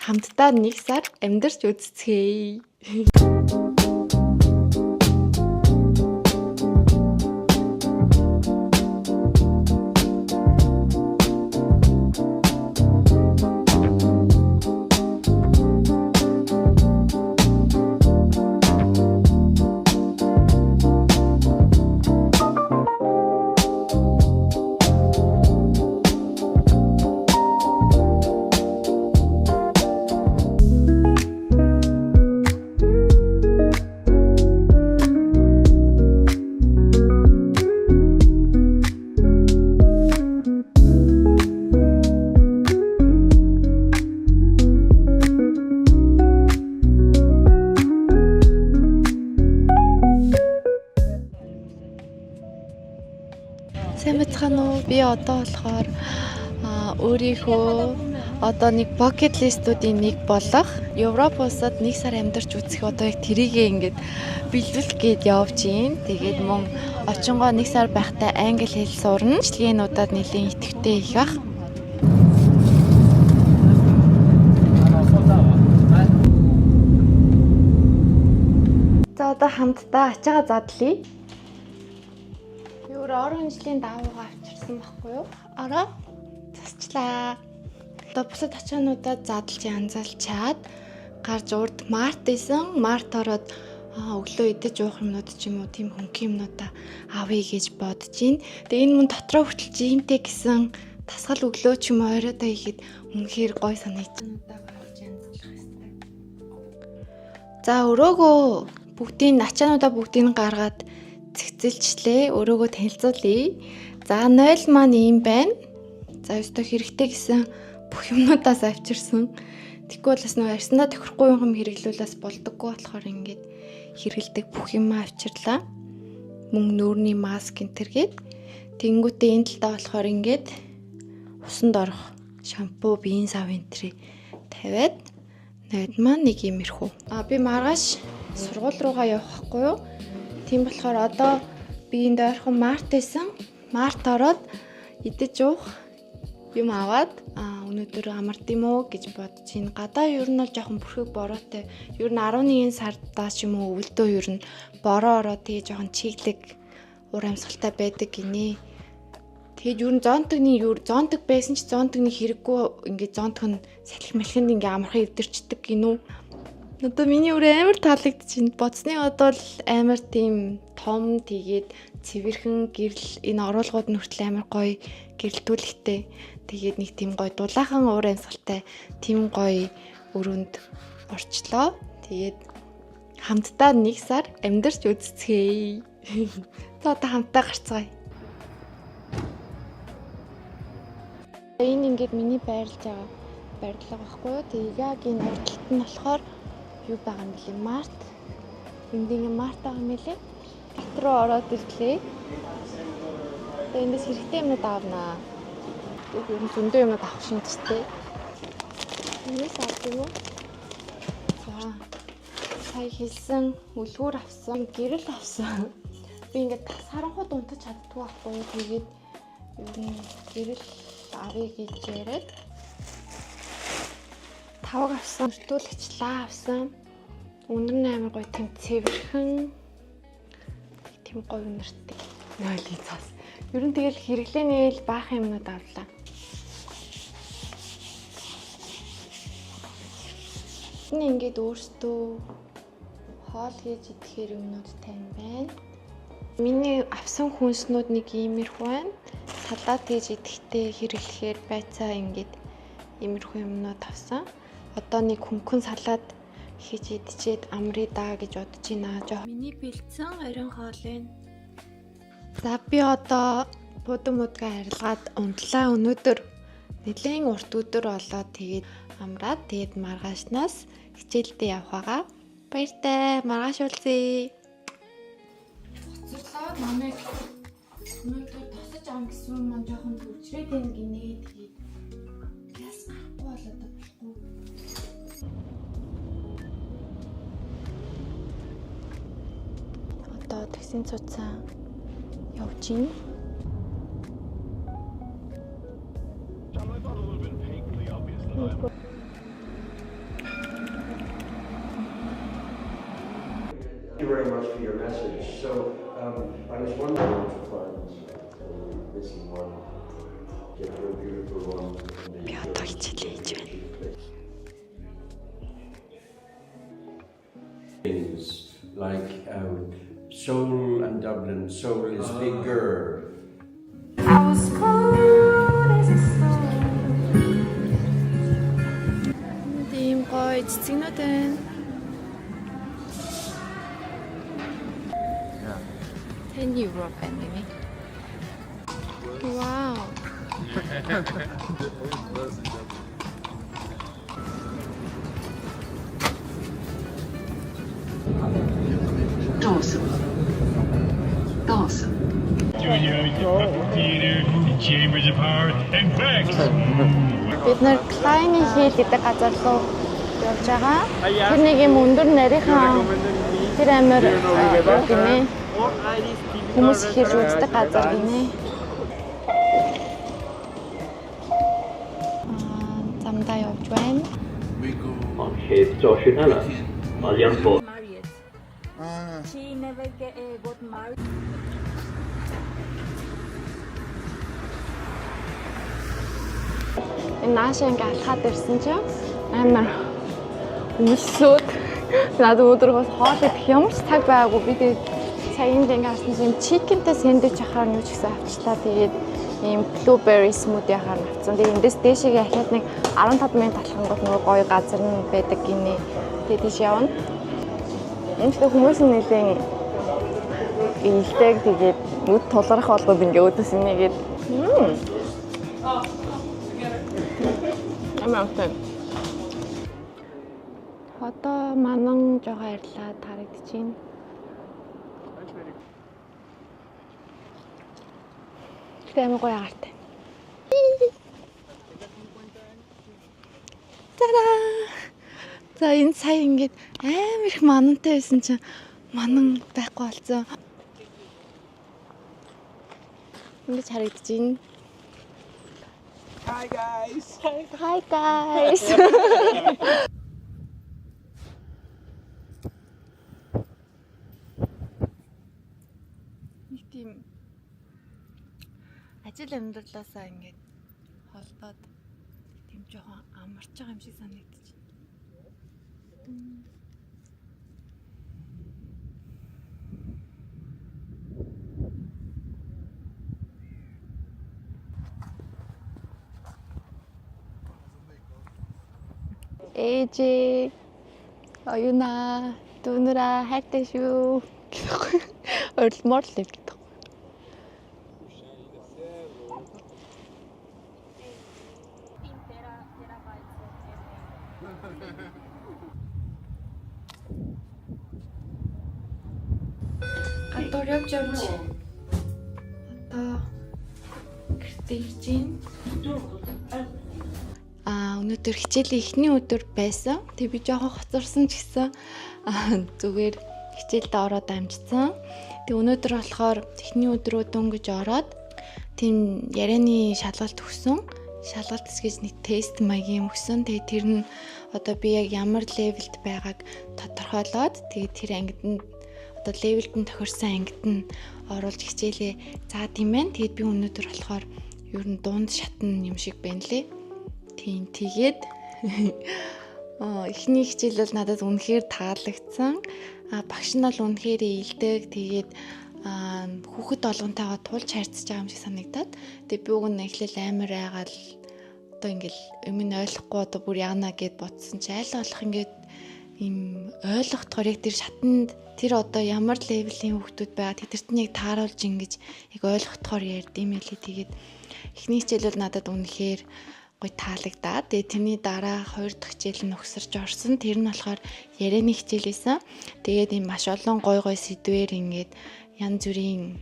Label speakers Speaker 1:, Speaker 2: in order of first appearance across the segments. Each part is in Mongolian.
Speaker 1: хамтдаа нэг сар амьдарч үзцгээе. Сайн байцгаана уу? Би одоо болохоор өөрийнхөө одоо нэг bucket list-уудын нэг болох Европ улсад нэг сар амьдарч үзэх одоо яг тэрийгээ ингээд бэлдвэл гээд явж гин. Тэгээд мөн очингоо нэг сар байхдаа англи хэл сурна. Бичлэгээнуудад нэлийн идэвхтэй их ах. За одоо хамтдаа ачаага задлая. Орон жилийн давуугаа авчирсан байхгүй юу? Ороо засчлаа. Одоо бусад ачаануудаа задлж янзалчаад гарч урд март исэн. Март ороод өглөө идэж уух юмнууд ч юм уу тийм хөнгөн юмнуудаа авъя гэж бодож байна. Тэгээ энэ мөн дотроо хүртэл жимтэй гэсэн тасгал өглөө ч юм уу оройдоо ихэд үнэхээр гой санагдчихнуудаа гарч янзлах хэрэгтэй. За өрөөгөө ачаануудаа бүгдийг гаргаад цэгцэлчлээ. Өрөөгөө танилцуулъя. За 0 маань ийм байна. За өстө хэрэгтэй гэсэн бүх юмнуудаас авчирсан. Тэгэхгүй бол бас нөгөө арьсандаа тохирохгүй юм хэрэглүүлээс болдоггүй болохоор ингээд хэрэгэлдэг бүх юм авчирлаа. Мөн нүүрний маск энтергээд тэнгүүтээ энэ талдаа болохоор ингээд усанд орох шампу, биеийн сав энтри тавиад 0 маань нэг иймэрхүү. Би маргааш сургууль руугаа явах байхгүй юу? Тийм болохоор одоо би энд ойрхон март исэн. Март ороод идэж уух юм аваад өнөөдөр амард юм уу гэж бодож байна. Гадаа ер нь бол жоохон бүрхэг бороотой. Ер нь 11 сардаас юм уу өвөлдөө ер нь бороо ороод тэгээ жоохон чиглэг уур амьсгалтай байдаг гинэ. Тэгээд ер нь зонтог байсан ч зонтогны хэрэггүй ингээд зонтог нь салхи малхинд ингээд амархан эвдэрчдэг гинүү. Одоо миний үрээ амар таалагдчихэв. Бодсны одоо л амар тийм том тэгээд цэвэрхэн гэрэл энэ оруулгууд нь хүртэл амар гоё гэрэлтүүлэгтэй. Тэгээд нэг тийм гоё дулаахан уур амьсгалтай тийм гоё өрөөнд орчлоо. Тэгээд хамтдаа нэг сар амьдарч үзцгээе. За одоо хамтдаа гарцгаая. Энэ ингээд миний байрлаж байгаа барилга байхгүй юу? Тэгээд яг энэ урдлт нь болохоор юу байгаа юм бэлээ? Март. Энд ингээ март байгаа юм бэлээ. Дотроо ороод ирлээ. Тэгээ эндээс хэрэгтэй юмнууд авнаа. Ер нь зөндөө юмнууд авах шинжтэй. Энэс авах юм уу? За. Сая хэлсэн үлгүүр авсан, гэрэл авсан. Би ингээ тас харанхуй дунтаж чаддгүй байхгүй юу? Тэгээд ер нь гэрэл авъя гэж яриад тавг авсан, өртүүлэгч лаа авсан. Өнөр нь амар гоё тийм цэвэрхэн тийм гоё өнөртэй. Нойлын цаас. Ер нь тэгэл хэрэглээний л баахан юмнууд авлаа. Энэ ингээд өөртөө хоол хийж идэхээр юмнууд тань байна. Миний авсан хүнснүүд нэг иймэрхүү байна. Салат хийж идэхдээ хэрэглэхээр байцаа ингээд иймэрхүү юмнууд авсан. Одоо нэг хөнгөн салат хийж идчихэд амрыг даа гэж бодож байна. Миний бэлдсэн оройн хоолын. За би одоо будам мудгаа арилгаад унтлаа. Өнөөдөр нэлээд урт өдөр болоод тэгээд амраад тэгээд маргаашнаас хичээлдээ явах байгаа. Баяртай. Маргааш уулзъя. Хоцорлоо намайг өнөөдөр тосож ам гэсэн юм маань жоохон төвчрээд байна гинэ. Тэгээд яс гарахгүй болоод болохгүй. Одоо таксин цуцсан явж гин.
Speaker 2: very much for your message. So I was wondering to find missing one, get your beautiful one. Things like Seoul and Dublin. Seoul is bigger.
Speaker 3: I was cold as a stone.
Speaker 1: Тийм гоё цэцгнүүд байна. €10 байна гинэ. Вау.
Speaker 4: Dawson.
Speaker 5: Theater, Chambers of Power, and Bex.
Speaker 1: Бид нэр Klein Hill гэдэг газар руу явж байгаа. Тэр нэг юм өндөр нарийнхан тэр амир гинэ. Хүмүүс хийж үздэг газар гинэ. Замдаа явж байна.
Speaker 6: Okay, Josh Hannah, young boy.
Speaker 3: Married. She never got married.
Speaker 1: Наашаа ингээ алхаад ирсэн чинь амар өсөөд надад өдрөөс хоол идэх ямар ч цаг байгаагүй. Би тэгээд саянд ингээ харсан чинь чикентэй сэндвич ахаар нь ч гэсэн авчлаа. Тэгээд ийм blueberry smoothie ахаар авсан. Тэгээд эндээс дээшээгээ ахаад нэг 15 минут алхангууд нөгөө гоё газар нь байдаг гинэ. Тэгээд тийш явна. Энд хүмүүс нэлээд илтээг тэгээд нүд тулгарх болгоод ингээ өөдөөс инээгээд амартай. Одоо манан жоо арилаад харагдчихээн. Тэм гоё агаартай. Тара. За энэ сая ингээд амар их манантай байсан чинь манан байхгүй болсон. Ингэж харагдчихээн.
Speaker 7: Hi guys.
Speaker 1: Hi guys. Нэг тийм ажил амьдралаасаа ингээд холдоод тийм жоохон амарч байгаа юм шиг санагдчих. Ээжээ оюуна дүүнэраа хайртай шүү гэхгүй орилмоор л юм гэдэг. Гадуур явж одоо гэртээ ирж байна. Өнөөдөр хичээлийн эхний өдөр байсан. Тэг би жоохон хоцорсон ч гэсэн зүгээр хичээлдээ ороод амжсан. Тэг өнөөдөр болохоор эхний өдрөө дөнгөж ороод тийм ярианы шалгалт өгсөн. Шалгалт гэж нэг тест маягийн өгсөн. Тэгээ тэр нь одоо би яг ямар левелд байгааг тодорхойлоод тэгээ тэр ангид нь одоо левелд нь тохирсон ангид нь оруулж хичээлээ заад юм байна. Тэгээд би өнөөдөр болохоор ер нь дунд шатн юм шиг байна лээ. Тийм тэгээд эхний хичээл бол надад үнэхээр таалагдсан. Багш нь бол үнэхээр ийлдэг. Тэгээд хүүхэд олгонтойгоо тулж харьцаж байгаа юм шиг санагдаад. Тэгээд би уг нь эхлээл амар айгаал одоо ингээл юм нь ойлгохгүй одоо бүр яана гэд бодсон чи аль болох ингээд им ойлгохдохоор яг тэр шатанд тэр одоо ямар левелийн хүүхдүүд байгаа тэдэрт нь яг тааруулж ингэж яг ойлгохдохоор ярьдсан юм лээ. Тэгээд эхний хичээл бол надад үнэхээр гоё таалагдаад тэгээ тэрний дараа хоёр дахь хичээл нь өгсөрч орсон. Тэр нь болохоор ярианы хичээл байсан. Тэгээд ийм маш олон гоё сэдвээр ингээд янз бүрийн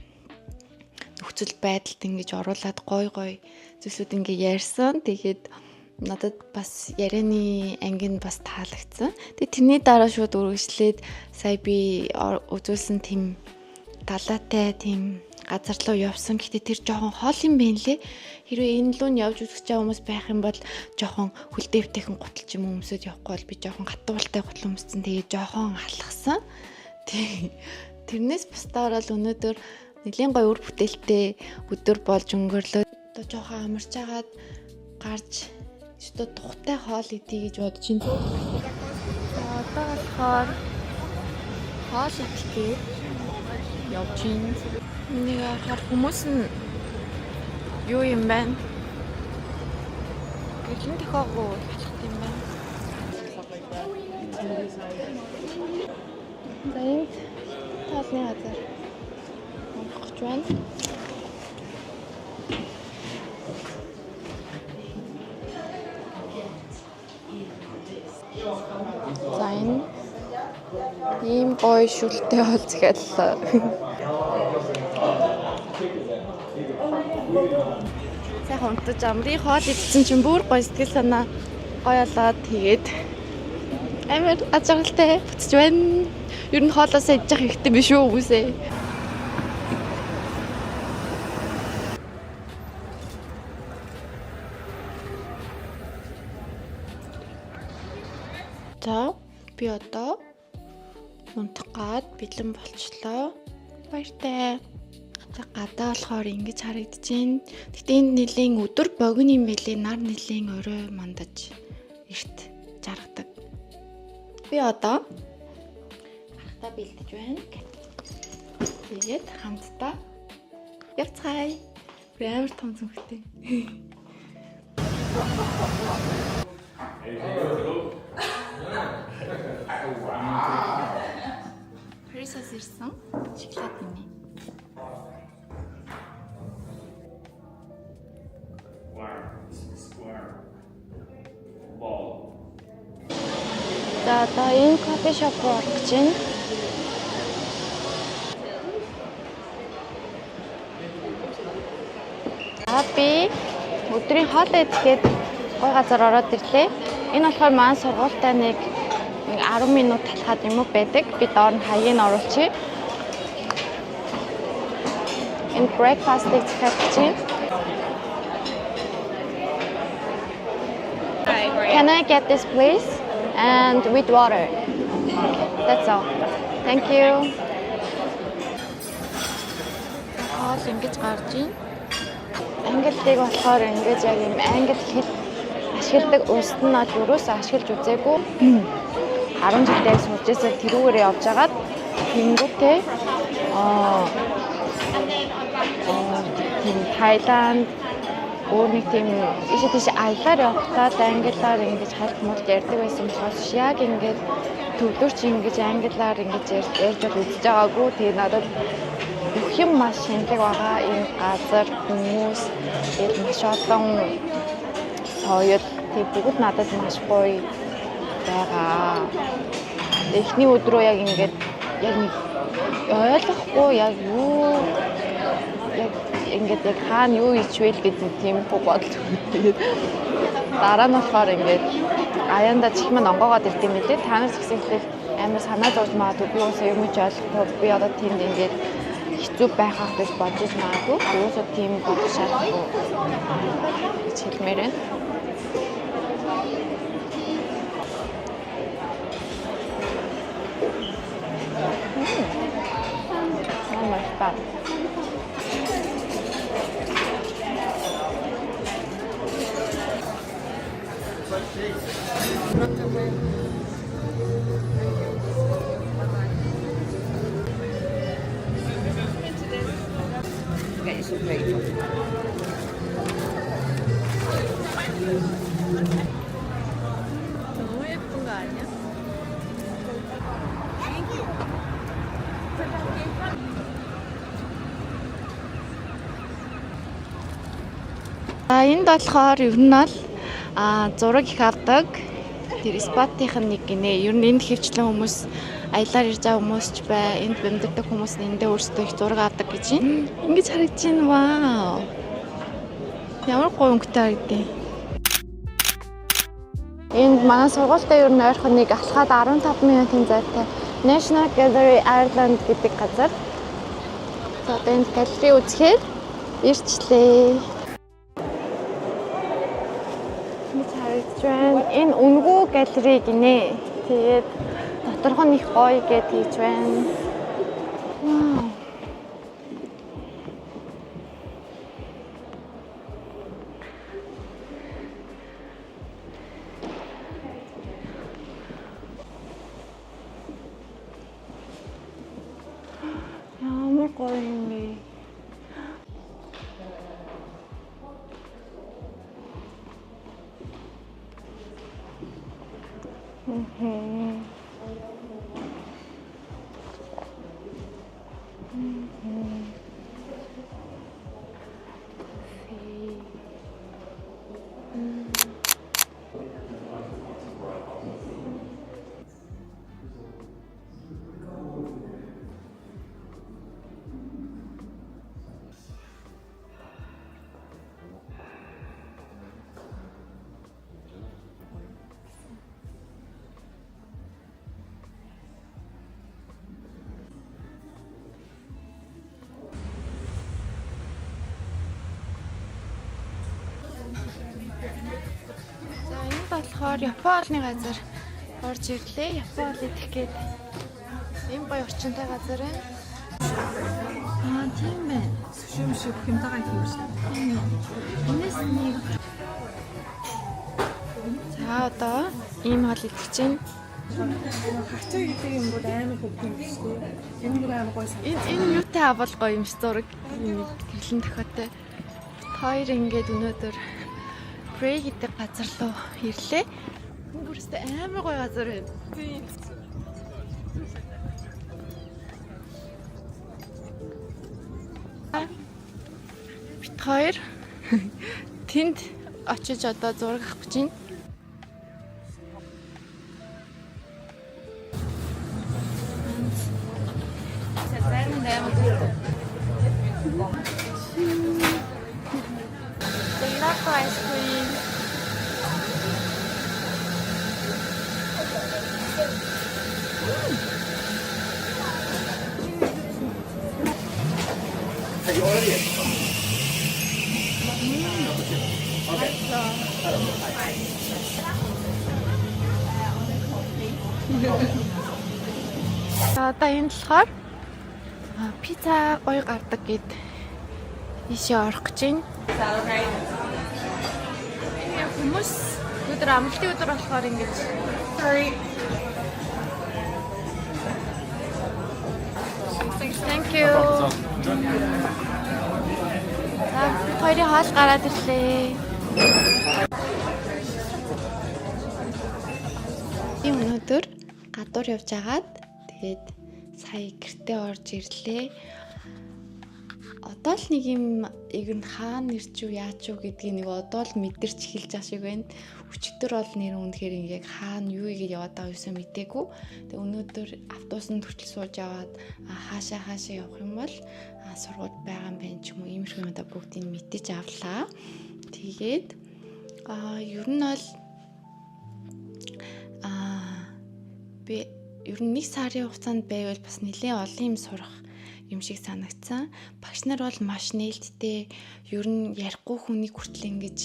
Speaker 1: нөхцөл байдалд ингэж оруулаад гоё зүйлсүүд ингээ ярьсан. Тэгээд надад бас ярианы ангинд бас таалагдсан. Тэгээд тэрний дараа шууд үргэлжлээд сая би үзүүлсэн тийм далаатай тийм газар руу явсан. Гэхдээ тэр жоохон хоол юм байна лээ. Хэрвээ энэ луу нь явж үзэх хүмүүс байх юм бол жоохон хөлдөөтэйхэн гуталж юм өмсөд явахгүй бол би жоохон гатуултай гутал өмссөн. Тэгээд жоохон алхсан. Тэрнээс бусдаар л өнөөдөр нэлийн гоё үр бүтээлтэй өдөр болж өнгөрлөө. Одоо жоохон амарч агаад гарч өстө тухтай хоол идье гэж бодож байна. Одоо болохоор хоол идэхээ явж байна. Нэг харахаар хүмүүс нь юу юм бэ? Гэлэн тохиогоо болох юм байна. За энэ таалны газар онгоч байна. За энэ ийм гоё шүлтэй олцгиаллаа. Сайхан унтаж амрын хоол идсэн чинь бүр гоё сэтгэл санаа гоё болоод тэгээд амар ажиглалтай буцаж байна. Ер нь хоолоосоо идэж явах хэрэгтэй биш үү хүмүүсээ. За би одоо унтах гад бэлэн болчлоо. Баяртай. За гадаа болохоор ингэж харагдаж байна. Гэтэ энд нэлийн өдөр богино юм байлээ. Нар нэлийн орой мандаж эрт жаргадаг. Би одоо гарахтаа бэлдэж байна. Тэгээд хамтдаа явцгаая. Би амар том зүгтэй. Присас ирсэн. Шоколад минь. За одоо энэ кофе шоп руу орох гэж байна. Би өдрийн хоол идэхэд гой газар ороод ирлээ. Энэ болохоор маань сургуультай нэг 10 минут талхаад юм уу байдаг. Би доор нь хаяг нь оруулчих. Энэ breakfast-ийг захиад чинь. Can I get this please? And with water. That's all. Thank you. Хоол ингэж гарч ийн. Англиг болохоор ингэж яг юм англи хэл ашигладаг улсад нь бол юусаа ашиглаж үзээгүй. 10 жилдээ сурч ирсэн тэрүүгээр явж агаад тэнгүүтээ Thailand өөр нэг тийм тийш аялаар явахдаа англиар ингэж хальт мод ярьдаг байсан болохоос яг ингэж төвлөрч ингэж англиар ингэж ярьж үзэж байгаагүй. Тэгээ надад бүх юм маш шинэлэг байгаа. Энэ газар хүмүүс маш олон соёл тийм бүгд надад маш гоё байгаа. Эхний өдрөө яг ингэж яг ойлгохгүй яг юу ингээд яг хаана юу ичвэл гэдэг тийм бодол өгдөө. Дараа нь болохоор ингээд аяанда чихмэн онгоогоод ирд юм лээ. Та нар згсэхлээр амар санаа зовж магадгүй би уусаа юм ч ойлгохгүй би одоо тэнд ингээд хэцүү байхаа гэж бодож магадгүй. Уусаа тийм бодох шаардлагагүй гэж хэлмээр байна. 맛있다. 너무 예쁜 거 아니야? Энд болохоор ер нь бол зураг их авдаг. Тэр спотынх нь нэг гинэ. Ер нь энд хөвчлэн хүмүүс аялаар ирж байгаа хүмүүс ч бай. Энд бэмдэгдэг хүмүүс эндээ өөрсдөө их зураг авдаг гэж байна. Ингэж харагдаж байна. Вау. Ямар гоё өнгөтэй харагдیں۔ Энд манай сургуультай ер нь ойрхон нэг алхаад 15 минутын зайтай National Gallery Ireland гэдэг газар. За одоо энэ галерей үзэхээр ирчлээ. Энэ үнгүү галерей гинэ. Тэгээд Доторх нь их гоё гэж хийж байна. Вау. Ямар гоё юм бэ? За энэ болохоор Япон олны газар орж ирлээ. Япон ол идэх гээд ийм гоё орчинтай газар байна. Аа тийм байна.
Speaker 4: Шүм шиг хэмтэйгээ хийвч.
Speaker 1: Энэс нэг. За одоо ийм ол идэх чинь
Speaker 4: Хачаа гэдэг юм бол амар хөөрхөн юм шүү дээ. Энэ бүр амар гоё сан.
Speaker 1: энэ юутай авал гоё юм ш зураг. Гэрлэн тохиотой. Хоёр ингээд өнөөдөр Prey гэдэг газар руу ирлээ. Энэ бүрстэ амар гоё газар байна. Тийм. Бид хоёр тэнд очиж одоо зураг авах гэж байна. Gelato ice cream. За одоо энэ болохоор пицца гоё гардаг гэд ийшээ орох гэж байна. Хүмүүс өдөр амралтын өдөр болохоор ингэж Thank you. За хоёрын хоол гараад ирлээ. Тийм өнөөдөр гадуур явж агаад тэгээд сая гэртээ орж ирлээ. Одоо л нэг юм игэн хаана ирч юу яач юу гэдгийг нэг одоо л мэдэрч эхэлж байгаа шиг байна. Өчигдөр бол нэр үнэхээр ингээд хаана юу гэж яваад байгаа юусаа мэдээгүй. Тэгээ өнөөдөр автобусанд хүртэл сууж яваад хаашаа явах юм бол сургууль байгаа юм байна ч юм уу иймэрхүү юмдаа бүгдийг мэдээж авлаа. Тэгээд ер нь бол би ер нь нэг сарын хугацаанд байвал бас нэлээд олон юм сурах юм шиг санагдсан. Багш нар бол маш нээлттэй, ер нь ярихгүй хүнийг хүртэл ингэж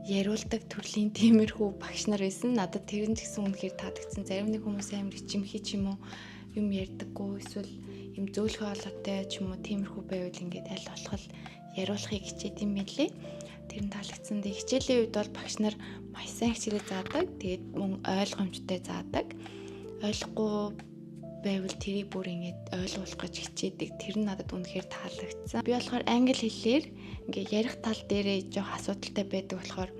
Speaker 1: яриулдаг төрлийн тиймэрхүү багш нар байсан. Надад тэр нь ч гэсэн үнэхээр таадагдсан. Зарим нэг хүмүүс амар ичимхий ч юм уу юм ярьдаггүй, эсвэл юм зөөлхөө олоотой ч юм уу тиймэрхүү байвал ингээд аль болох яриулахыг хичээд юм билээ. Тэр нь таалагдсан. Тэгээ хичээлийн үед бол багш нар маш сайн хичээлээ заадаг. Тэгээд мөн ойлгомжтой заадаг. Ойлгохгүй байвал тэрийг бүр ингээд ойлгуулах гэж хичээдэг. Тэр нь надад үнэхээр таалагдсан. Би болохоор англи хэлээр ингээд ярих тал дээрээ жоох асуудалтай байдаг болохоор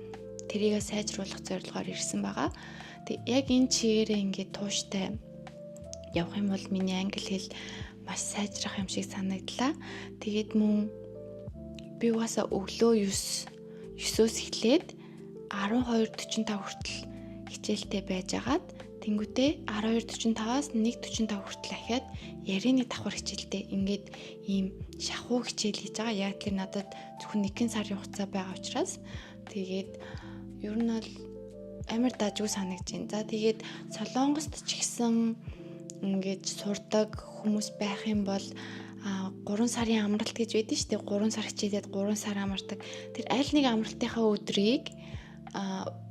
Speaker 1: тэрийгээ сайжруулах зорилгоор ирсэн байгаа. Тэг яг энэ чигээрээ ингээд тууштай явах юм бол миний англи хэл маш сайжрах юм шиг санагдлаа. Тэгээд мөн би угаасаа өглөө 9-өөс эхлээд 12:45 хүртэл хичээлтэй байжгаад тэнгүүтээ 12:45-аас 1:45 хүртэл ахиад ярины давхар хичээлтэй ингээд ийм шахуу хичээл хийж байгаа. Яг тэр надад зөвхөн 1 сарын хугацаа байгаа учраас тэгээд ер нь бол амар дажгүй санагдаж байна. За тэгээд Солонгост ч гэсэн ингээд сурдаг хүмүүс байх юм бол 3 сарын амралт гэж байдаг шүү дээ. 3 сар хичээлээд 3 сар амардаг. Тэр аль нэг амралтынхаа өдрийг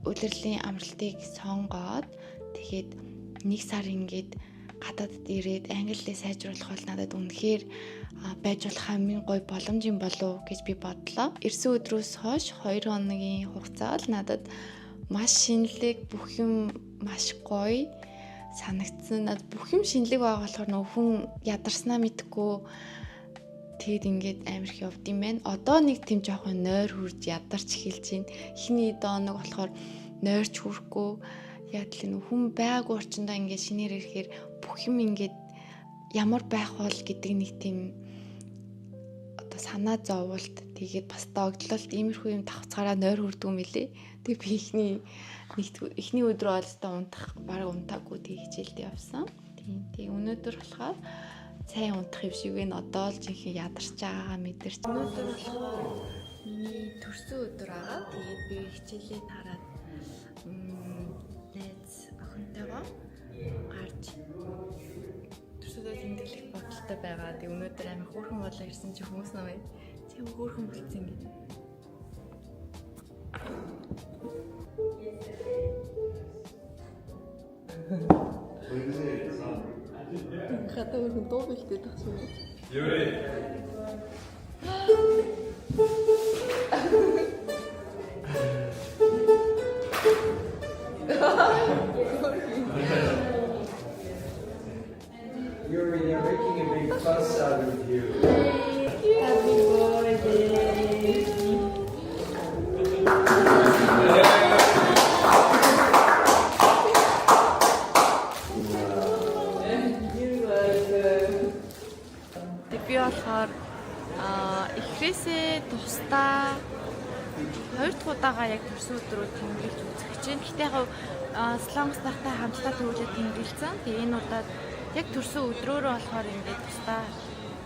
Speaker 1: улирлын амралтыг сонгоод тэгээд 1 сар ингээд гадаадд ирээд англиээ сайжруулах бол надад үнэхээр байж болох хамгийн гоё боломж юм болов гэж би бодлоо. Ирсэн өдрөөс хойш 2 хоногийн хугацаа л надад маш шинэлэг, бүх юм маш гоё санагдсан. Надад бүх юм шинэлэг байгаа болохоор нөх хүн ядарснаа мэдгүй тэгэд ингээд амар их явд юм байна. Одоо нэг тийм жоохон нойр хурж ядарч эхэлж байна. Эхний дооног болохоор нойрч хүрэхгүй яг л хүн байгаагүй орчиндөө ингээд шинээр ирэхээр бүх юм ингээд ямар байх бол гэдэг нэг тийм одоо санаа зовлт тэгээд бас догдлолт иймэрхүү юм давхцаараа нойр хүрдэг юм билээ. Тэг би эхний өдрөө олстой унтах бараг унтаагүй тэг хичээлд явсан. Тийм өнөөдөр болохоор сайн унтах юм шиг байна. Одоо л жинхэнэ ядарч байгаагаа мэдэрч. Өнөөдөр болохоор миний төрсөн өдөр байгаа. Тэгээд би хичээлээ тараад найз охинтойгоо гарч төрсөдөө тэмдэглэх бодолтой байгаа. Тэг өнөөдөр амар хөөрхөн болоо ирсэн чи хүмүүс намайг тийм хөөрхөн болцсон гэдэг. Хата өргөн дуу бэлдээд тахсан юм.
Speaker 2: Yuri, they're making a big fuss out of you.
Speaker 1: Happy birthday. Би болохоор эхрээсээ тусдаа 2 дахь удаага яг төрсөн өдрөө тэмдэглэж үзэх гэж байна. Гэхдээ яг Солонгос нартай хамтдаа төвлөд тэмдэглэсэн. Тэгээ энэ удаад яг төрсөн өдрөөрөө болохоор ингээд тусдаа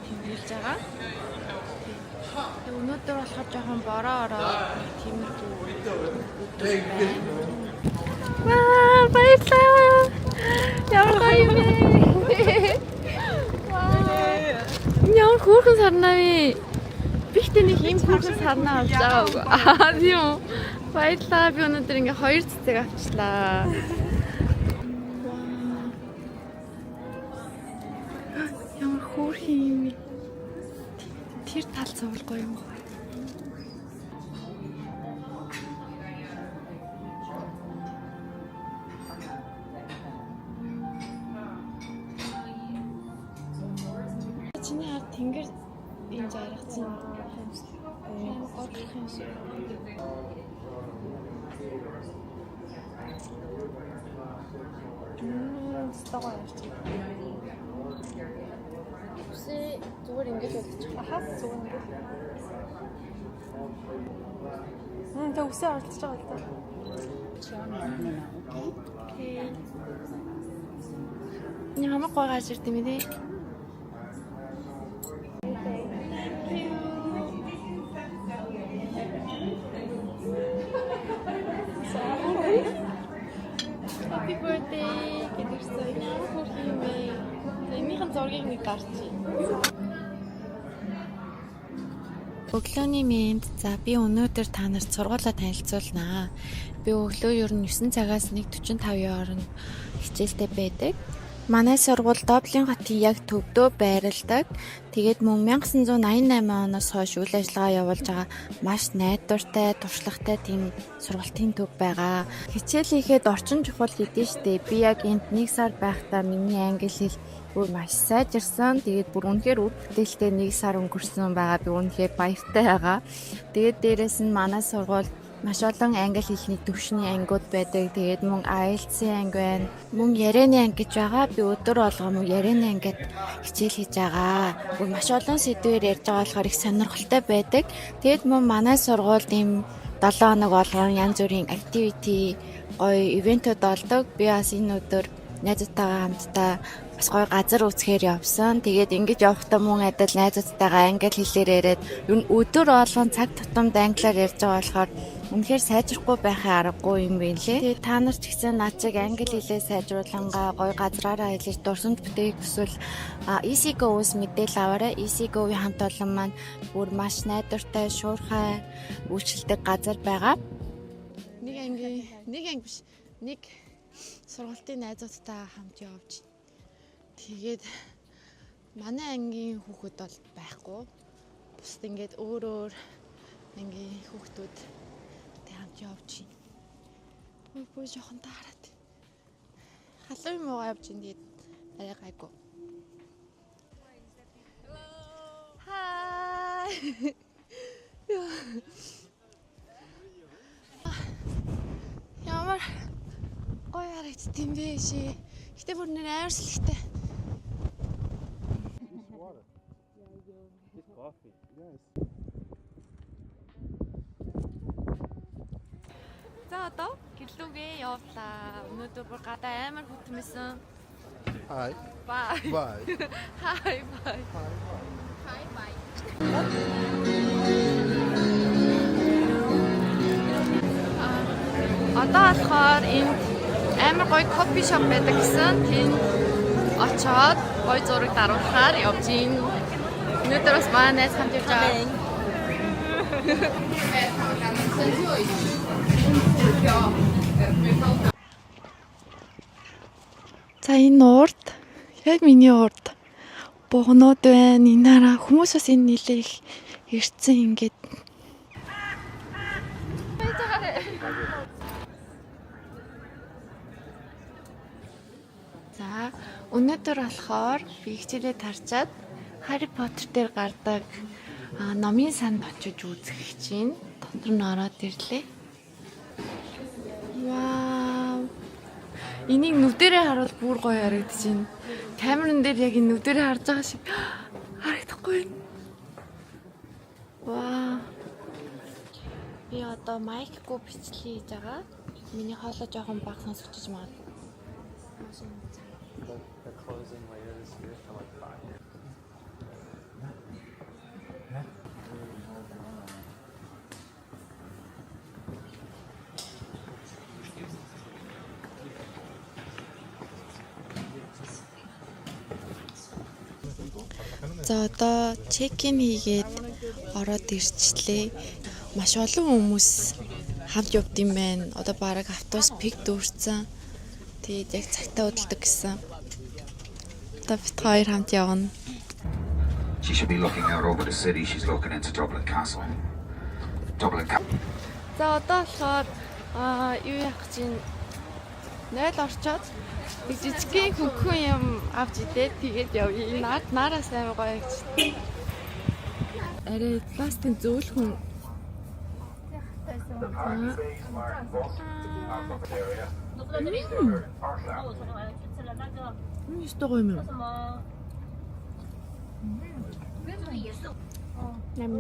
Speaker 1: тэмдэглэж байгаа. Тэгээ өнөөдөр болохоор жоохон бороо ороод тиймэрхүү өдөр байна. Ваа, баярлалаа. Ямар гоё юм бэ? Ямар хөөрхөн сарнаа вэ? Бихтэй нэг юм хөөрхөн сарнаа авч байгаагүй. Тийм үү. Баярлалаа. Би өнөөдөр ингээ 2 цэцэг авчлаа. Ямар хөөрхөн юм бэ? Тэр тал цувралгүй юм байна. Чиний хар тэнгэр энэ жаргацсан юм годлох юм шиг. Стагаа явчих. Үсээ зүгээр ингэж болчих. Хаа зүгээр ингэж. Тэ үсээ оролцож байгаа л да. Окей. Ямар гоё гаж ирд юм бэ? Happy birthday гэдэгсэн ямар хөөрхөн юм бэ? Энийхэн зургийг нэг гарчи. Өглөөний мэнд. За би өнөөдөр та нарт сургуулаа танилцуулнаа. Би өглөө ер нь 9 цагаас 1:45 хооронд хичээлтэй байдаг. Манай сургууль Дублин хотын яг төвдөө байрладаг. Тэгээд мөн 1988 оноос хойш үйл ажиллагаа явуулж байгаа маш найдвартай, туршлагатай тийм сургуулийн төв байгаа. Хичээл хийхэд орчин чухал гэдэг штеп. Би яг энд 1 сар байхдаа миний англи хэл бүр маш сайжирсан. Тэгээд бүр үнэхээр үр бүтээлтэй 1 сар өнгөрсөн байгаа. Би үнэхээр баяртай байгаа. Тэгээд дээрэс нь манай сургууль маш олон англи хэлний төвшний ангиуд байдаг. Тэгээд мөн IELTS-ийн анги байна. Мөн ярианы анги гэж байгаа. Би өдөр болгоо мөн ярианы ангид хичээл хийж байгаа. Бүр маш олон сэдвээр ярьж байгаа болохоор их сонирхолтой байдаг. Тэгээд мөн манай сургуульд ийм 7 хоног болгон янз бүрийн activity, гоё ивентүүд болдог. Би бас энэ өдөр найзуудтайгаа хамтдаа бас гоё газар үзэхээр явсан. Тэгээд ингэж явахдаа мөн адил найзуудтайгаа англи хэлээр яриад ер нь өдөр болгон цаг тутамд англиар ярьж байгаа болохоор үнэхээр сайжрахгүй байхын аргагүй юм байна лээ. Тэгээд та нар ч гэсэн над чиг англи хэлээ сайжруулангаа гоё газраараа хэлж дурсамж бүтээх эсвэл EasyGo-с мэдээлэл аваарай. EasyGo-ийн хамт олон маань бүр маш найдвартай, шуурхай үйлчилдэг газар байгаа. Нэг анги биш. Нэг сургалтын найзуудтай хамт явж. Тэгээд манай ангийн хүүхэд бол байхгүй. Бусд ингээд өөр ангийн хүүхдүүдтэй хамт явж байна. Бүр жоохон таарат. Халуун муугаа явж байна тэгээд арай гайгүй. Hi. Ямар гоё харагдсан бэ шээ. Гэтэ бүр нэр аимшигтай. За одоо гэрлүүгээ явлаа. Өнөөдөр бүр гадаа амар хүтмэсэн.
Speaker 7: Hi.
Speaker 1: Bye.
Speaker 7: Bye.
Speaker 1: Hi bye. Hi bye. Одоо болохоор энд амар гоё кофе шоп байдаг гэсэн. Тэнд очоод гоё зураг даруулахаар явж гин. Өнөөдөр бас манай найз хамт явж байгаа. За энэ урд яг миний урд богнууд байна. Инаараа хүмүүс бас энэ нилээ их ирцэн ингээд. За өнөөдөр болохоор би хичээлээ тарчаад Harry Potter дээр гардаг номын санд очиж үзэх гэж байна. Дотор нь ороод ирлээ. Вау. Энийг нүдэрээ харуул бүр гоё харагдаж байна. Камерын дээр яг энэ нүдэрээ харж байгаа шиг харагдахгүй байна. Вау. Би одоо майкгүй бичлээ хийж байгаа. Миний хоолой жоохон баг сонсогдож магадгүй. За одоо чек-ин хийгээд ороод ирчлээ. Маш олон хүмүүс хамт явд юм байна. Одоо бараг автобус пик дүүрсэн. Тэгээд яг цагтаа хөдөлдөг гэсэн. Одоо бид хоёр хамт явна.
Speaker 8: She should be looking out over the city. She's looking into Dublin Castle.
Speaker 1: За одоо болохоор юу яах чинь 0 орчоод жижигхэн хөнгөн юм авч идээд тэгээд явъя. Наараас амар гоё гэж. Арай пластик зөөлхөн. Что гоё юм? Ням.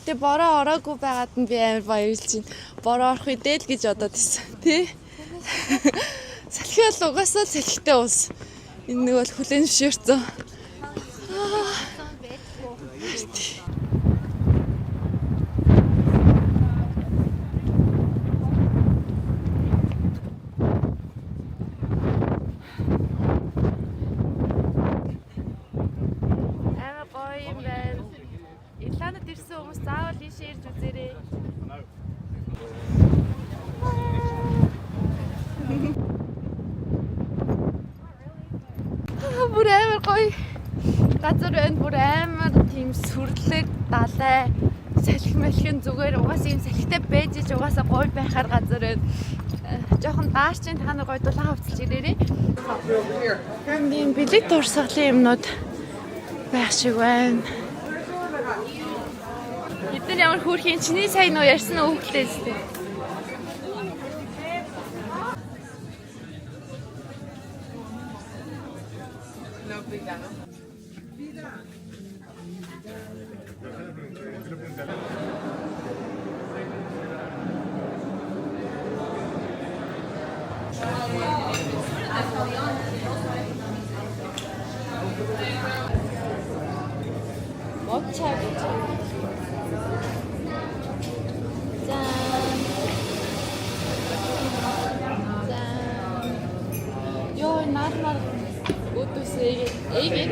Speaker 1: Гэтэ бороо ороогүй байгаад нь би амар баярлж байна. Бороо орох үедээ л гэж бодоод байсан. Тий? Салхи бол угаасаа салхитай ус. Энэ нэг бол хүлэн зөвшөөрсөн. Амар гоё юм байна. Ирландд ирсэн хүмүүс заавал ийшээ ирж үзээрэй. Бүр амар гоё газар байна. Бүр амар тийм сүрлэг, далай, салхи малхин зүгээр угаасаа юм салхитай байж иж угаасаа гоё байхаар газар байна. Жохон даарч ин та нар гоё дулаан хувцалж ирээрэй. Тийм билет урсгалын юмнууд байх шиг байна. Бид нар ямар хөөрхийн чиний сайн нөө ярьсан уу хөглөөс тээ. Очаа гэж. Йоо, нар өдөөсөө эйгээ.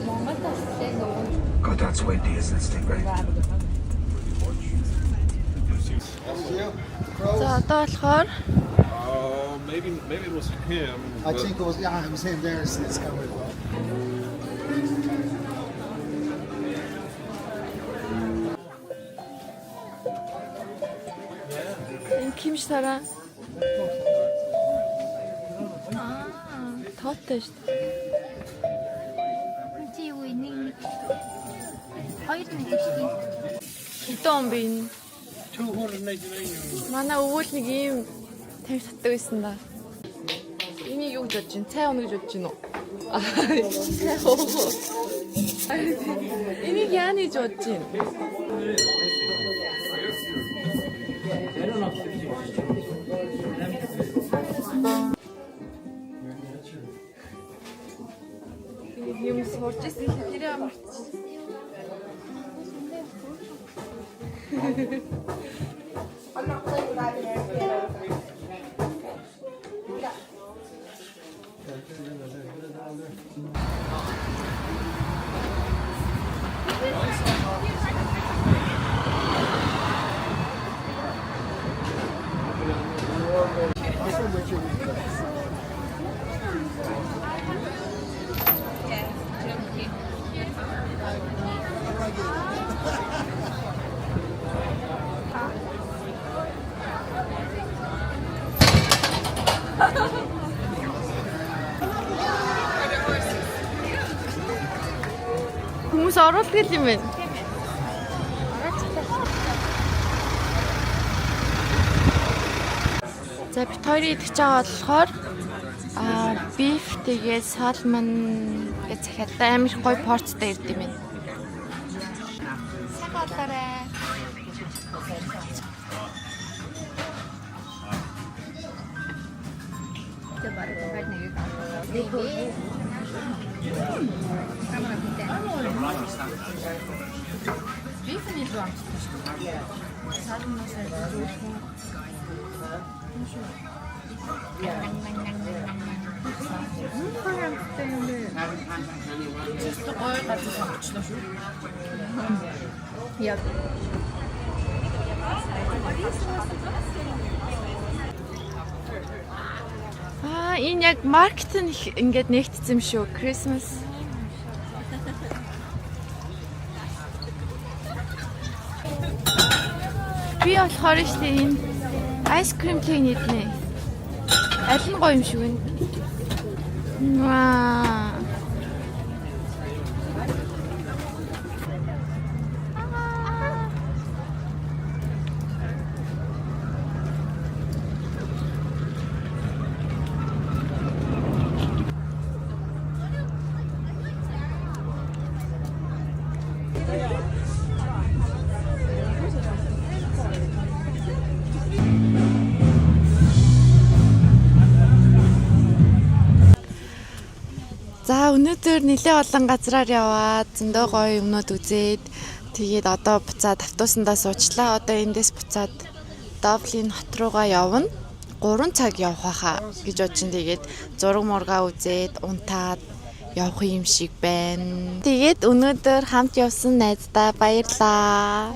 Speaker 1: Монгол таслаа нөгөө.
Speaker 8: God, that's windy, isn't it, Stingray?
Speaker 1: За одоо болохоор
Speaker 7: Maybe it was him.
Speaker 9: I think it was, yeah, it was him there. It's coming well.
Speaker 1: энэ Кимшараа. Тоотой шүү дээ.
Speaker 3: Чи юу нэг хоёр нэг шүү.
Speaker 1: Хэдэн он бэ энэ?
Speaker 7: 289
Speaker 1: Манай өвөл нэг ийм тавь татдаг байсан да. Энийг юу гэж бодож чинь? Цай өнө гэж бодож чинь үү? Цай хоо. Энийг яаны гэж бодож чинь? Юм сурч ирсэн хэрэг амарч. Хүмүүс оруулдаг юм байна. За бит хоёрын идэж байгаа болохоор beef тэгээ salmon гэж захиад амар гоё порцтой ирд юм байна. Сахалаарай. Энэ яг маркет нь ингээд нэгтсэн юм шүү. Christmas. Би болохоор штэ энэ ice cream cake иднэ. Аль нь гоё юм шиг вэ? Ваа. За өнөөдөр нэлээ олон газраар яваад зөндөө гоё юмнууд үзээд тэгээд одоо буцаад автобусандаа суучлаа. Одоо эндээс буцаад Dublin хот руугаа явна. 3 цаг явах байхаа гэж бодож ин тэгээд зураг мургаа үзээд унтаад явах юм шиг байна. Тэгээд өнөөдөр хамт явсан найздаа баярлаа.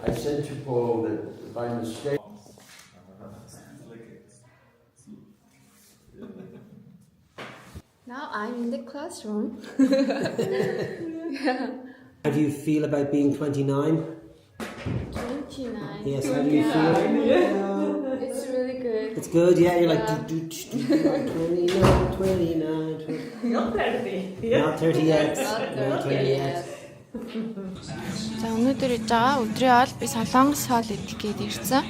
Speaker 2: I said to Paul that by mistake.
Speaker 1: Now I'm in the classroom.
Speaker 10: How do you feel about being 29?
Speaker 1: 29.
Speaker 10: Yes, how do you feel?
Speaker 1: It's really good.
Speaker 10: It's good, yeah, you're like 29, 29.
Speaker 4: Not 30.
Speaker 10: Not 30 yet. Not 30 yet.
Speaker 1: За өнөөдөр иж байгаа өдрийн хоол би Солонгос хоол идэх гээд ирсэн.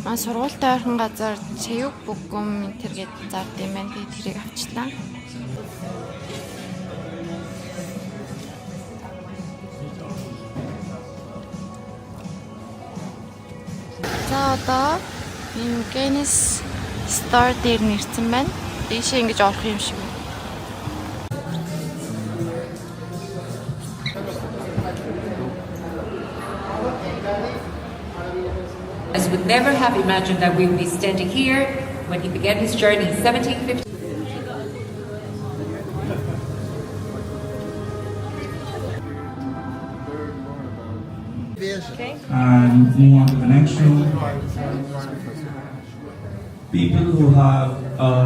Speaker 1: Сургуультай ойрхон газар Чэюг Бүгүм энэ гээд заард юм байна. Тэгээд тэрийг авчлаа. За одоо энэ Guinness Store дээр нэрсэн байна. Дээшээ ингэж орох юм шиг.
Speaker 11: As would never have imagined that we would be standing here when he began his journey in 1750.
Speaker 12: And move on to the next room. People who have,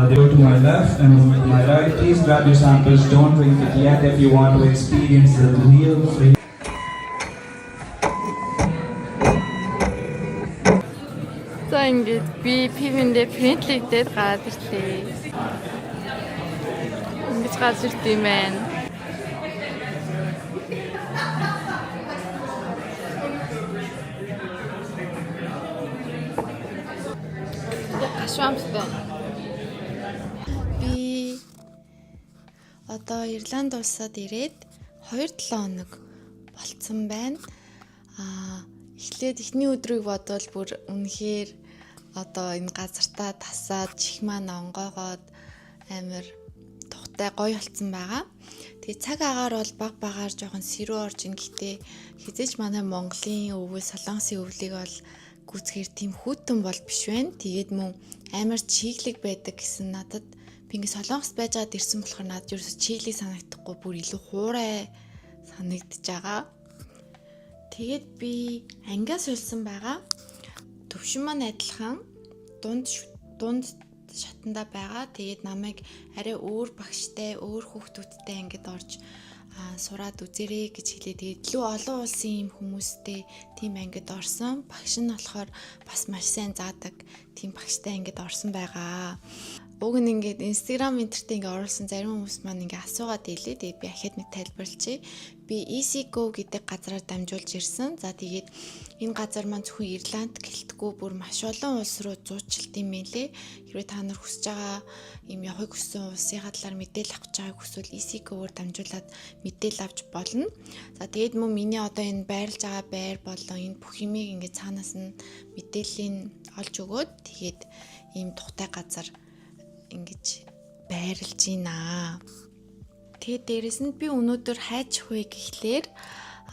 Speaker 12: they go to my left and move to my right. Please grab your samples. Don't drink it yet if you want to experience the real free.
Speaker 1: За ингээд би пивэндээ принтлиг дээр гараад ирлээ. Ингэж гарч ирд юм байна. Гашуамстай. Би одоо Ирланд улсад ирээд 2-7 хоног болцсон байна. Эхлээд эхний өдрийг бодвол бүр үнэхээр одоо энэ газартаа тасаад чих маань онгоогоод амар тухтай гоё болцсон байгаа. Тэгээ цаг агаар бол баг багаар жоохон сэрүү орж ин гэтээ хизээч манай Монголын өвөл Солонгосын өвлийг бол гүцхээр тийм хүүтэн бол биш байна. Тэгээд мөн амар чиглэг байдаг гэсэн надад би ингэ Солонгост байж байгаад ирсэн болохоор надад ерөөсө чиглэг санагдахгүй бүр илүү хуурай санагдаж байгаа. Тэгээд би ангиас үлсэн байгаа. Төвшин маань адилхан дунд шатанда байгаа. Тэгээд намайг арай өөр багштай, өөр хүүхдүүдтэй ангид орж сураад үзээрэй гэж хэлээ. Тэгээд илүү олон улсын юм хүмүүстэй тийм ангид орсон. Багш нь болохоор бас маш сайн заадаг тийм багштай ангид орсон байгаа. Уг нь ингээд Instagram интернетээ ингээд оруулсан зарим хүмүүс маань ингээд асуугаад ийлээ. Тэгээд би ахад нэг тайлбарлчихъя. Би EasyGo гэдэг газараар дамжуулж ирсэн. За тэгээд энэ газар маань зөвхөн Ирланд гэлтгүй бүр маш олон улс руу зуучлалт юм мэлээ. Хэрвээ та нар хүсэж байгаа юм явахыг хүссэн улсынхаа талаар мэдээлэл авах гэж байгааг хүсвэл EasyGo-оор дамжуулаад мэдээлэл авч болно. За тэгээд мөн миний одоо энэ байрлаж байгаа байр болон энэ бүх юмыг ингээд цаанаас нь мэдээллийг олж өгөөд тэгээд ийм тухтай газар ингэж байрлаж байна. Тэгээд дээрэс нь би өнөөдөр хайж хуй гэхлээр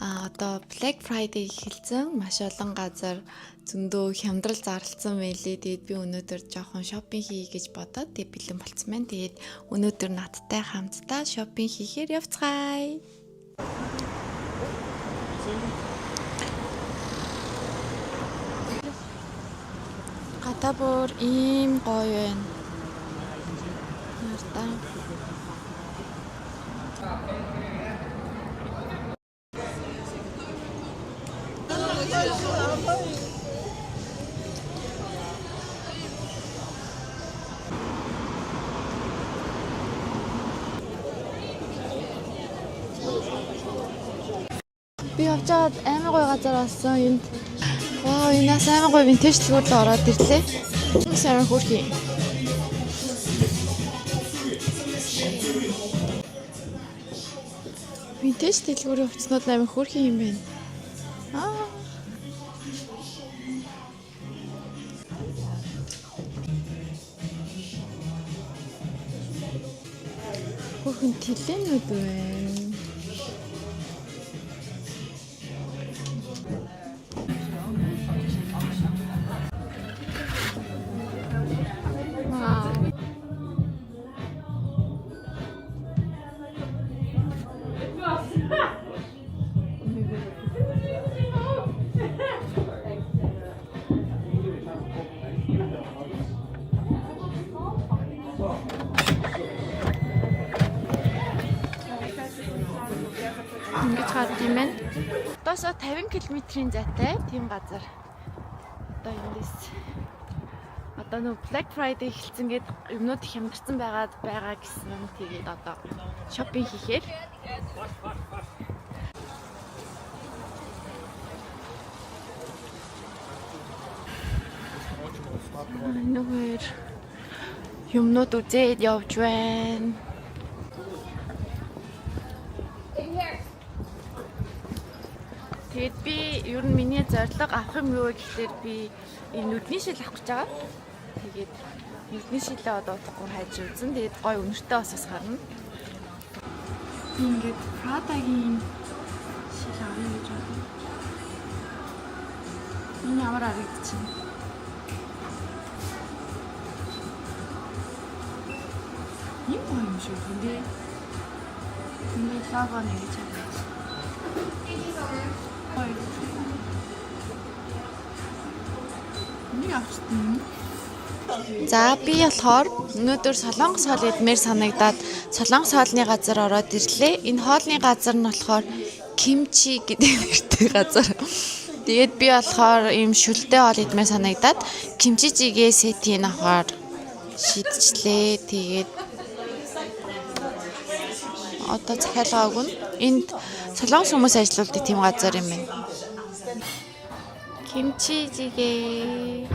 Speaker 1: одоо Black Friday эхэлсэн. Маш олон газар зөндөө хямдрал зарлцсан байлээ. Тэгээд би өнөөдөр жоохон шопинг хий гэж бодоод тэгээд бэлэн болцсон байна. Тэгээд өнөөдөр надтай хамтдаа шопинг хийхээр явцгаая. Гадаа бүр ийм гоё байна. Нартаа. Би явжгаад амар гоё газар олсон. Энд вау, энэс амар гоё винтаж дэлгүүр рүү ороод ирлээ. Сайн хөрхий. Винтаж дэлгүүрийн хувцснууд амар хөрхий юм байна. Хөрхөн тэлэнүүд байна. Ингэж хаад юм байна. Одоосоо 50 км-ийн зайтай тийм газар. Одоо эндээс одоо нөө Black Friday эхэлсэн гээд юмнууд их хямдарсан байгаа гэсэн. Тэгээд одоо шопинг хийхээр Нүгээр юмнууд үзээд явж байна. Тэгээд би ер нь миний зорилго авах юм юу гэхээр би энэ нүдний шил авах гэж байгаа. Тэгээд нүдний шилээ одоо удахгүй хайж үзэн. Тэгээд гой өнөртэй бас гарна. Ингээд Prada-гийн шил авах гэж байна. Энэ ямар харагдчихна? Ийм юм шиг hindi. Миний лого нэг гэж байна. За би болохоор өнөөдөр Солонгос хоол идмээр санагдаад Солонгос хоолны газар ороод ирлээ. Энэ хоолны газар нь болохоор Kimchi гэдэг нэртэй газар. Тэгээд би болохоор ийм шүлтэй хоол идмээр санагдаад Kimchi жигээ сетийн авахар шийдчихлээ. Тэгээд одоо захиалгаа өгнө. Энд Солонгос хүмүүс ажилладаг тийм газар юм байна. Kimchi жигээ.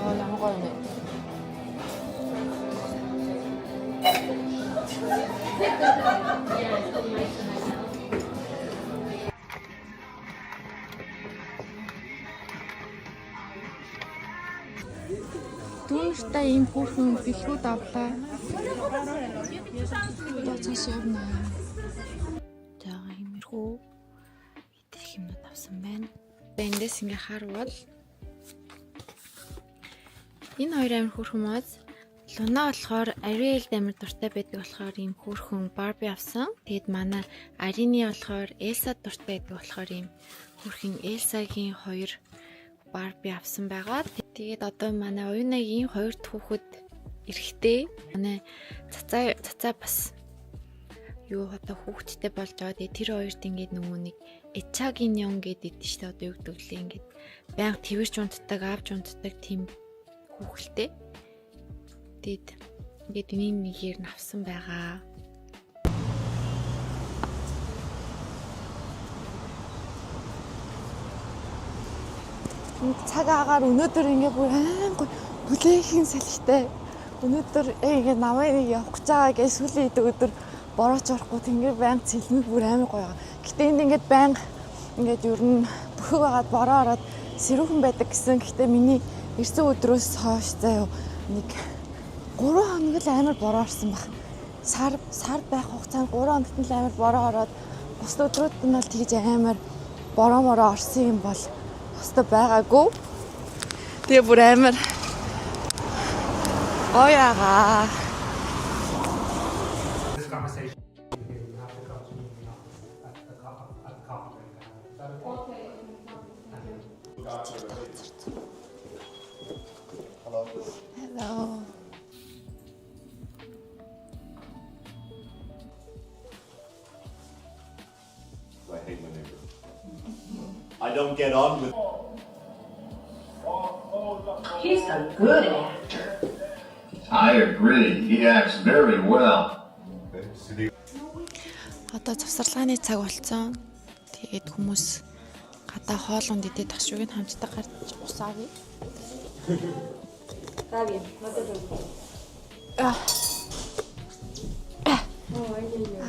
Speaker 1: Ямар гоё юм. Түүнтэй ийм хүүхэн бэлгүүд авлаа. Одоо цааш явна. За иймэрхүү идэх юмнууд авсан байна. Эндээс ингээ харвал энэ хоёр амир хөөрхөн моз. Луна болохоор Ариэлд амир дуртай байдаг болохоор ийм хөөрхөн Барби авсан. Тэгэд манай Арины болохоор Элса дуртай байдаг болохоор ийм хөөрхөн Элсагийн хоёр Барби авсан байгаа. Тэгээд одоо манай оюунагийн хоёр хүүхэд эрэхтэй. Манай цацаа бас юу одоо хүүхэдтэй болж байгаа. Тэгээд тэр хоёрт ингээд нөгөө нэг Эчагийн юм гэдэг дээ шүү дээ. Одоо юу гэдэг лээ ингээд байнга твэрч унтдаг, авч унтдаг тийм хүүхэлтэй. Тэгээд ингээд энэ нэгээр нь авсан байгаа. Цаг агаар өнөөдөр ингээ бүр аймаг бүлэхэн салхитай. Өнөөдөр ингээ намайг нэг явах гэж байгаа гэж сүүлийн өдөр борооч орохгүй тэнгэр байнга цэлмэг бүр аймаг гоё. Гэтэ энд ингээ байнга ингээ ер нь бөхөг байгаад бороо ороод сэрүүхэн байдаг гэсэн. Гэтэ миний ирсэн өдрөөс хойш заяа нэг 3 хоног л амар бороо орсон баг. Сар байх хугацаанд 3 хоногт л амар бороо ороод бус өдрүүд нь бол тэгж амар бороо орсон юм бол өстө байгаагүй. Тэгээ бүр амар гоёгаа. Hello.
Speaker 13: I hate my neighbor. I don't get on with.
Speaker 3: He's a good actor.
Speaker 8: I agree. He acts very well.
Speaker 1: Одоо завсарлагын цаг болсон. Тэгээд хүмүүс гадаа хоолунд идээд ташуугийн хамтдаа гарч усаавь.
Speaker 4: Gabi, no te preocupes.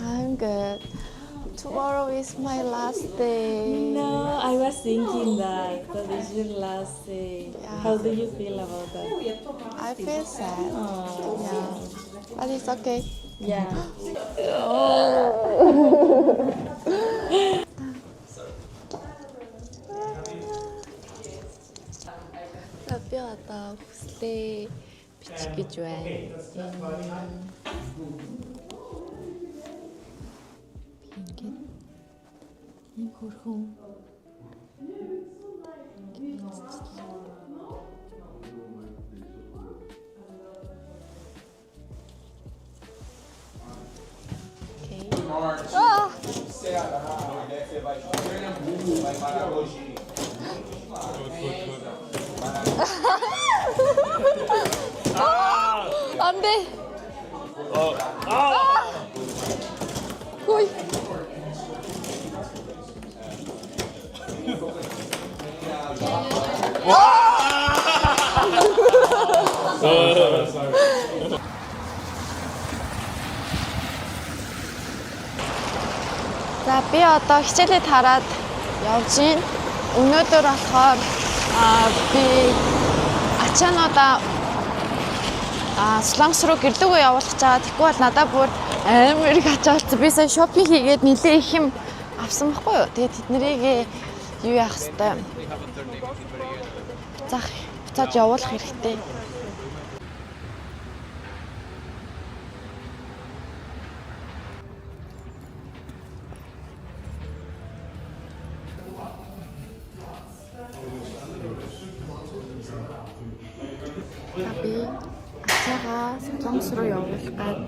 Speaker 1: I'm good. Tomorrow is my last day.
Speaker 4: No, I was thinking that is your last day.
Speaker 1: Yeah.
Speaker 4: How do you feel about that?
Speaker 1: I feel sad.
Speaker 4: Oh.
Speaker 1: Yeah. But it's okay.
Speaker 4: Yeah.
Speaker 1: Би одоо хүслээ бичих гэж байна. Ингээд ийм хөрхөн 안 돼. 거의. 와! За би одоо хичээлээ тараад явж гин. Өнөөдөр болохоор би ачаануудаа Солонгос руу гэрлүүгөө явуулах чагаа. Тэгэхгүй бол надад бүр амар их ачаалцсан. Би сая шопинг хийгээд нэлээ их юм авсан байхгүй юу? Тэгээд тэднийг юу яах хэвээр буцаад явуулах хэрэгтэй. Би ачаагаа Солонгос руу явуулах гээд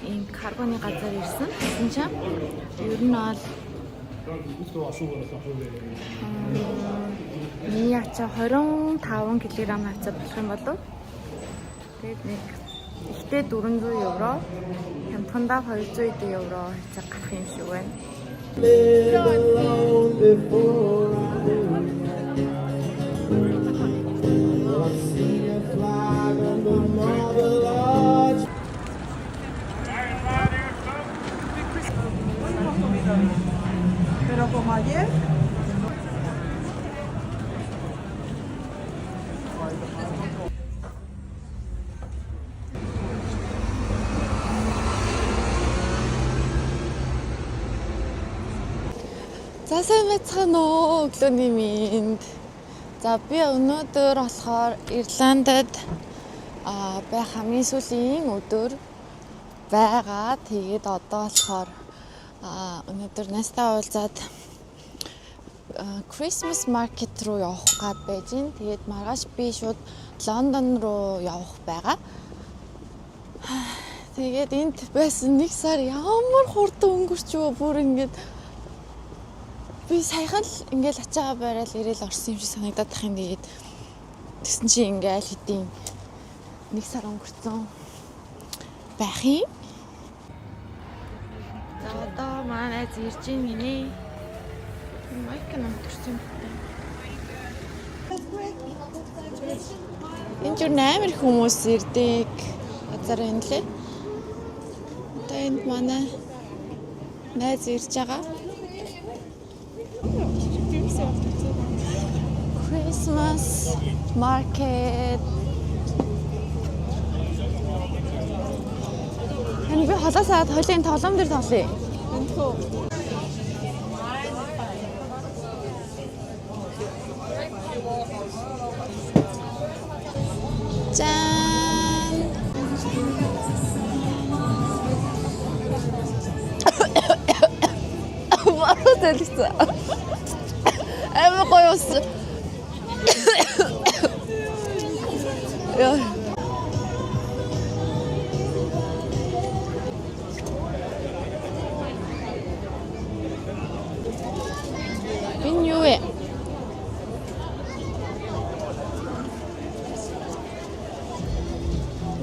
Speaker 1: энэ карбоны газар ирсэн. Тэгсэн чинь ер нь бол миний ачаа 25 кг хавцаа болох юм болов. Тэгээд нэг ихтэй 400 евро, хямдхандаа 200 евро хавцаа гарах юм шиг байна. За сайн байцгаана уу өглөөний минь. За би өнөөдөр болохоор Ирландд байх хамгийн сүүлийн өдөр байгаа. Тэгээд одоо болохоор өнөөдөр настаа уулзаад Christmas market руу явах гээд байж гин. Тэгээд маргааш би шууд Лондон руу явах байгаа. Тэгээд энд байсан нэг сар ямар хурдан өнгөрч юу бүр ингээд би саяхан л ингээл ачаагаа барайл ирээл орсон юм шиг санагдаад тах юм. Тэгээд тэгсэн чинь ингээл хэдийн нэг сар өнгөрцөн байх юм. За одоо манай найз ирж ийн гинэ. Майк намтэрсэн. Энд юу нээр хүмүүс ирдэг газар энэ лээ. Одоо энд манай найз ирж байгаа. Christmas market. Хэн би холоосаад хойлын тоглоом дээр тоглоё. Энэхүү. Жан. Вау, дэлгэцээ. Эм гоёс. Яа. Биньюэ.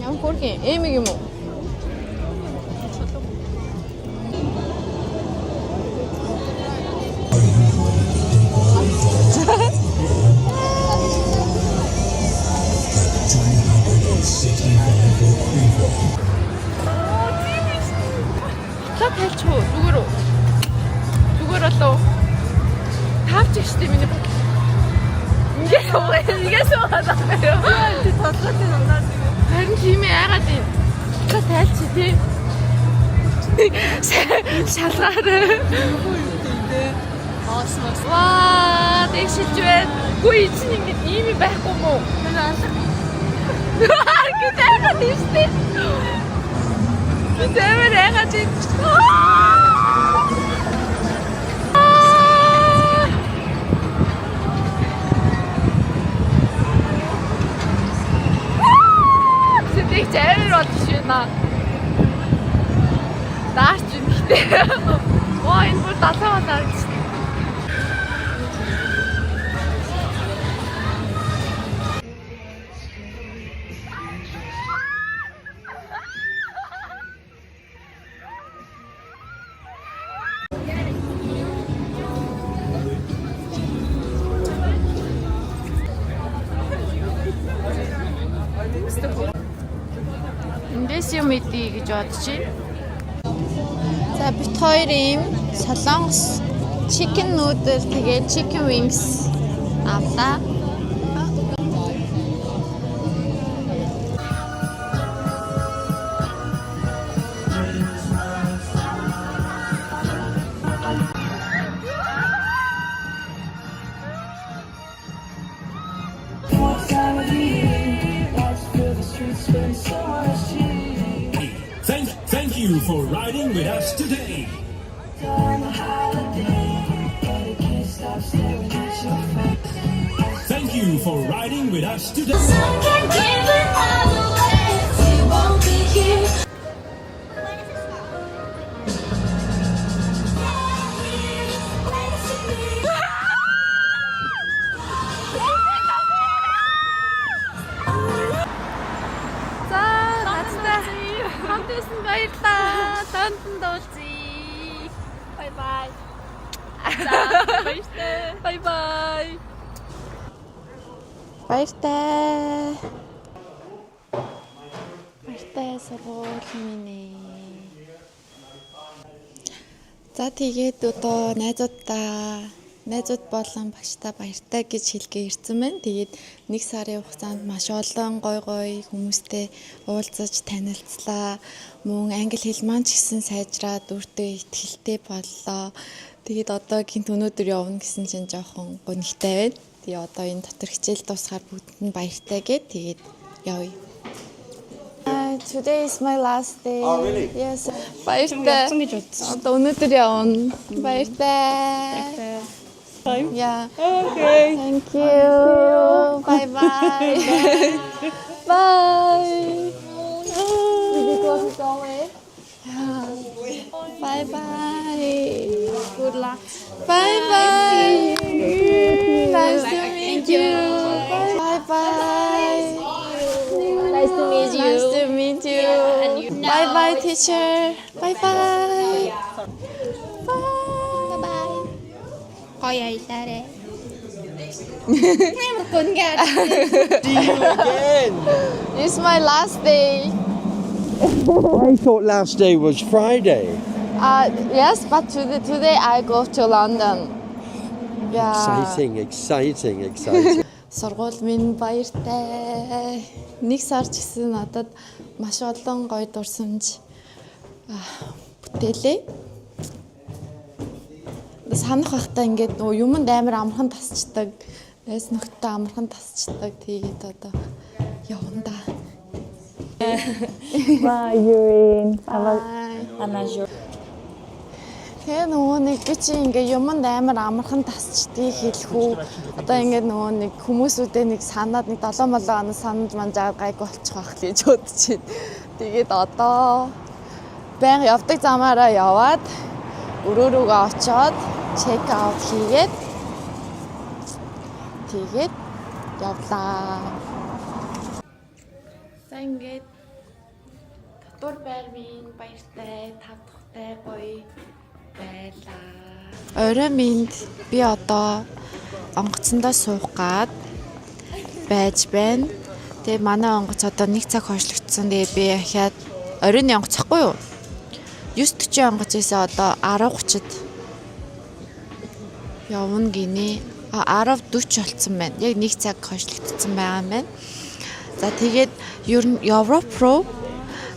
Speaker 1: Ямар хөргий эмэг юм уу? Зүгээр болоо. Тавч штий миний. Ингээс суугаад байгаа юм. Тий тодлоотой унаад. Харин тийм яагаад юм? Та тайлч тий. Шалгаарай. Осмос. Ваа, тэгшилж байна. Гүй чинь ингэ ийм юм байхгүй юм уу? Тэр алга. Гэтэл яагаад юм штий? Тэвэр яагаад юм? Тэг зэвэр болчих шина. Даарч юм ихтэй. Оо энэ бүр далаа даарч. Эндээс юм идэ гэж бодож байна. За бит хоёр юм солонгос chicken noodle тэгээд chicken wings авлаа.
Speaker 5: Thank you for riding with us today. Thank you for riding with us today.
Speaker 1: Хамтсан баярлалаа. Тантан дуулзъя. Бай бай. За баяртай. Бай бай. Баяртай. Баяртай сургууль минь. За тэгээд одоо найзууд болон багштай баяртай гэж хэлгээ ирсэн байна. Тэгээд нэг сарын хугацаанд маш олон гой хүмүүстэй уулзаж танилцлаа. Мөн англи хэл маань ч гэсэн сайжраад өөртөө ихтэй боллоо. Тэгээд одоо гинт өнөөдөр явна гэсэн чинь жоохон гонигтай байна. Тэгээд одоо энэ дотор хичээл дуусахаар бүгдэнд нь баяртай гэд тэгээд явъя. Today is my last day.
Speaker 13: Oh, really?
Speaker 1: Yes. Баяртай. Одоо өнөөдөр явна. Баяртай. Yeah.
Speaker 4: Okay.
Speaker 1: Thank you. Bye bye. Bye. Did you go somewhere? Yeah. Bye bye.
Speaker 4: Good luck.
Speaker 1: Bye bye. Nice to meet you. Bye bye.
Speaker 4: Nice to meet you.
Speaker 1: Nice to meet you. Bye bye, teacher. Bye bye. Bye bye.
Speaker 4: Гоё аялаарэ.
Speaker 10: See you again.
Speaker 1: It's my last day.
Speaker 10: I thought last day was Friday.
Speaker 1: Yes, but today I go to London. Yeah.
Speaker 10: Exciting.
Speaker 1: Сургууль минь баяртай. Нэг сар ч гэсэн надад маш олон гоё дурсамж бүтээлээ. Санах байхдаа ингээд юмд амар амархан тасчдаг. Найс нөхдөд амархан тасчдаг. Тэгээд одоо явна да.
Speaker 4: Bye, Yurine.
Speaker 1: I'm Azure. Тэгээ нөгөө нэг би чи ингээ юмд амар амархан тасчдгийг хэлэх үү. Одоо ингээ нөгөө нэг хүмүүсүүдээ нэг санаад нэг 7-7 хоног санаж манжаад гайг болчих байх гэж бодож байна. Тэгээд одоо баян явдаг замаараа яваад өрөөрөөгөө очоод check out хийгээд тэгээд явлаа. За ингээд татвар байр минь баяртай, тав дахьтай гоё байлаа. Орой минь би одоо онгоцондоо суух гад байж байна. Тэгээ манай онгоц одоо 1 цаг хойшлогдсон. Тэгээ би ахаад оройн онгоц ахгүй юу? 9:40 онгоц ийсээ одоо 10:30-д явна гинэ. 10:40 болцсон байна. Яг 1 цаг хойшлогдсон байгаа юм байна. За тэгээд ер нь Европ руу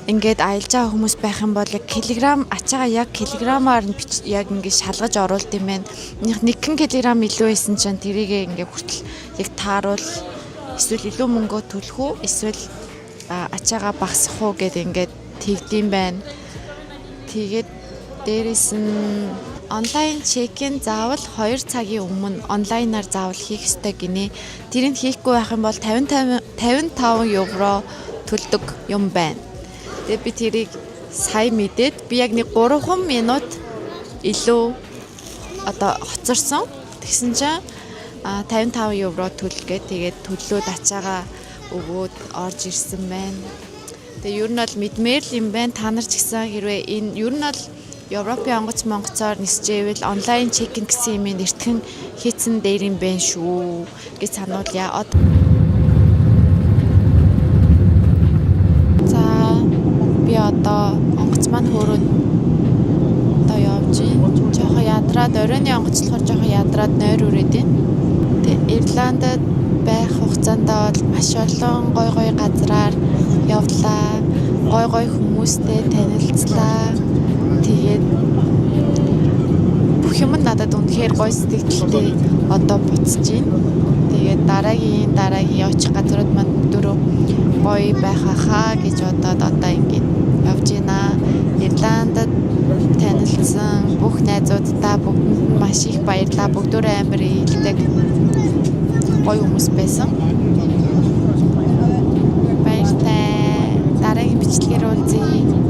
Speaker 1: ингээд аялж байгаа хүмүүс байх юм бол яг килограмм ачаага яг килограммаар нь яг ингээд шалгаж оруулд юм байна. 1 килограмм илүү байсан чинь тэрийг ингээд хүртэл яг тааруул эсвэл илүү мөнгө төлөх үү эсвэл ачаага багасгах уу гэдээ ингээд тэгдэм байна. Тэгээд дээрэс нь онлайн чекин заавал 2 цагийн өмнө онлайнаар заавал хийх ёстой гинэ. Тэрийг хийхгүй байх юм бол 55 евро төлдөг юм байна. Тэгээд би тэрийг сая мэдээд би яг нэг 3 минут илүү одоо хоцорсон. Тэгсэн чинь 55 евро төлгээд тэгээд төллөөд ачаага өгөөд орж ирсэн байна. Тэгээ ер нь бол мэдмээр л юм байна. Та нар ч гэсэн хэрвээ энэ ер нь бол Европын онгоц монгоцоор нисжээвэл онлайн чекин гэсэн юм нэртгэн хийцэн дээр юм байна шүү гэж сануулъя. За би одоо онгоц маань хөөрөөд явж байна. Жоохон ядраад оройн онгоцлохоор жоохон ядраад нойр үрээд байна. Тэгээ Ирландд байх хугацаанд бол маш олон гой гой газраар явлаа. Гой гой хүмүүстэй танилцлаа. Тэгээд бүх юм надад үнэхээр гоё сэтгэлтэй одоо буцаж байна. Тэгээд дараагийн очих газрууд манд дөрөв гоё байх хаа гэж бодоод одоо ингэж явж байна. Ирландд танилцсан бүх найзуудтай бүгдэнд нь маш их баярлалаа. Бүгдөө амар ээлдэг гоё хүмүүс байсан. Баярлалаа. Дараагийн бичлэгээр уулзъя.